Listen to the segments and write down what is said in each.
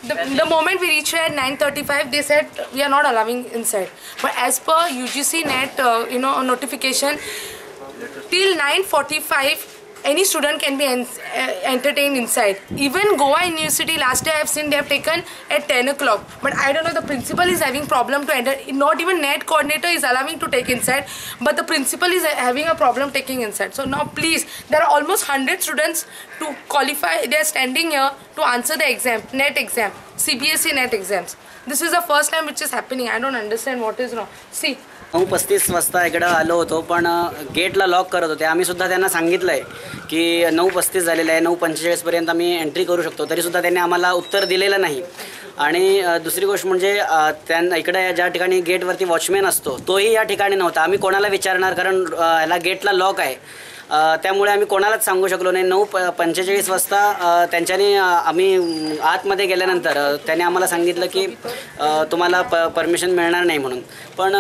The moment we reached at 9:35, they said we are not allowing inside. But as per UGC net, notification, till 9:45, any student can be entertained inside. Even Goa University last year I have seen they have taken at 10 o'clock. But I don't know, the principal is having problem to enter. Not even net coordinator is allowing to take inside, but the principal is having a problem taking inside. So now please, there are almost 100 students to qualify. They are standing here to answer the exam, net exam, CBSE net exams. This is the first time which is happening. I don't understand what is wrong. See. 9:35 वाजता इकडं आलो होतो, पण गेटला lock करत होते. आम्ही सुद्धा त्यांना सांगितलं आहे की 9:35 झालेलं आहे, 9:45 पर्यंत आम्ही एंट्री करू शकतो, तरीसुद्धा त्यांनी आम्हाला उत्तर दिलेलं नाही. आणि दुसरी गोष्ट म्हणजे त्यांना इकडे ज्या ठिकाणी गेटवरती वॉचमॅन असतो तोही या ठिकाणी नव्हता. आम्ही कोणाला विचारणार, कारण ह्याला गेटला लॉक आहे. त्यामुळे आम्ही कोणालाच सांगू शकलो नाही. 9:45 वाजता त्यांच्यानी आम्ही आतमध्ये गेल्यानंतर त्याने आम्हाला सांगितलं की तुम्हाला परमिशन मिळणार नाही म्हणून. पण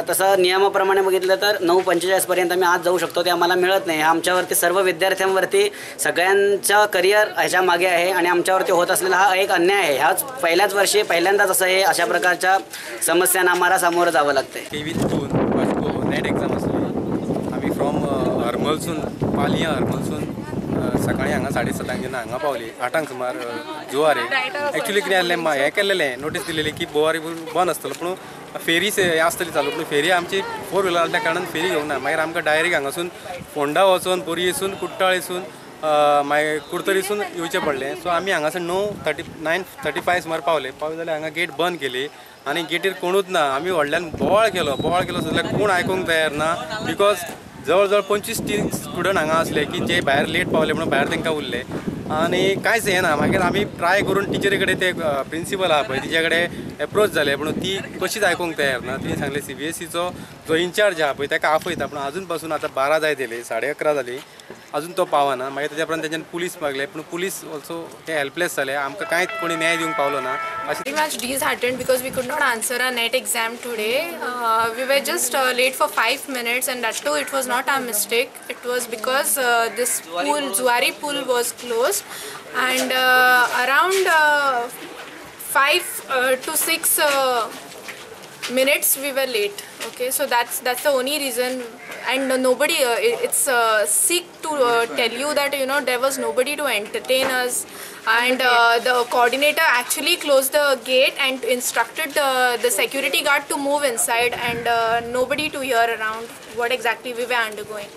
तसं नियमाप्रमाणे बघितलं तर 9:45 पर्यंत आम्ही आत जाऊ शकतो, ते आम्हाला मिळत नाही. आमच्यावरती, सर्व विद्यार्थ्यांवरती, सगळ्यांचं करिअर ह्याच्या मागे आहे आणि आमच्यावरती होत असलेला हा एक अन्याय आहे. ह्याच पहिल्याच वर्षी पहिल्यांदाच असं हे अशा प्रकारच्या समस्यांना आम्हाला सामोरं जावं लागतं. नेट एक्झाम आसली. आम्ही फ्रॉम हरमलसून पालया हरमलसून सकाळी हांगा 7:30 जेन्ना हांगा पावली, 8 सुमार जुवारी एक्चुअली कितें जाल्लें, हें केल्लें, नोटीस दिलेली की बोवारी बंद आसतलो, पूण फेरी हें आसतली चालू, पूण फेरी आमची 4 व्हिलर आसल्या कारणान फेरी घेवंक ना. मागीर आमकां डायरेक्ट हांगासून फोंडा वचून, बोरयेसून, कुट्टाळेसून, मागीर कुर्तरीसून येवचें पडलें. सो आमी हांगासून 9:35 सुमार पावले जाल्यार हांगा गेट बंद केली आनी गेटीर कोणूच ना. आमी व्हडल्यान बोवाळ केलो जाल्यार कोण आयकूंक तयार ना. बिकॉज जवळ जवळ 25-30 स्टुडंट हांगा असले की जे भायर लेट पावले म्हणून भायर तांकां उरले आनी कांयच येना. मागीर आमी ट्राय करून टिचरी कडेन ते प्रिंसिपल आहा पळय तिचे कडेन एप्रोच जाले, पूण ती कशीच आयकूंक तयार ना. तिणें सांगलें CBSEचो जो इन्चार्ज आहा पळय ताका आपयता, पूण अजून पासून आतां 12 जाय दिले, 11:30 जाली, अजून तो पावना. मागीर तेच्या उपरांत तेच्यान पुलीस मागले, पूण पुलीस ऑल्सो ते हेल्पलेस जाले. आमकां कांयच कोणी न्याय दिवंक पावलो ना. Very much disheartened because we could not answer our net exam today. We were just late for 5 minutes, and that too it was not our mistake. It was because this pool, Zuari pool, was closed, and around 5 to 6 minutes we were late. Okay, so that's the only reason, and nobody it's sick to tell you that there was nobody to entertain us, and the coordinator actually closed the gate and instructed the security guard to move inside, and nobody to hear around what exactly we were undergoing.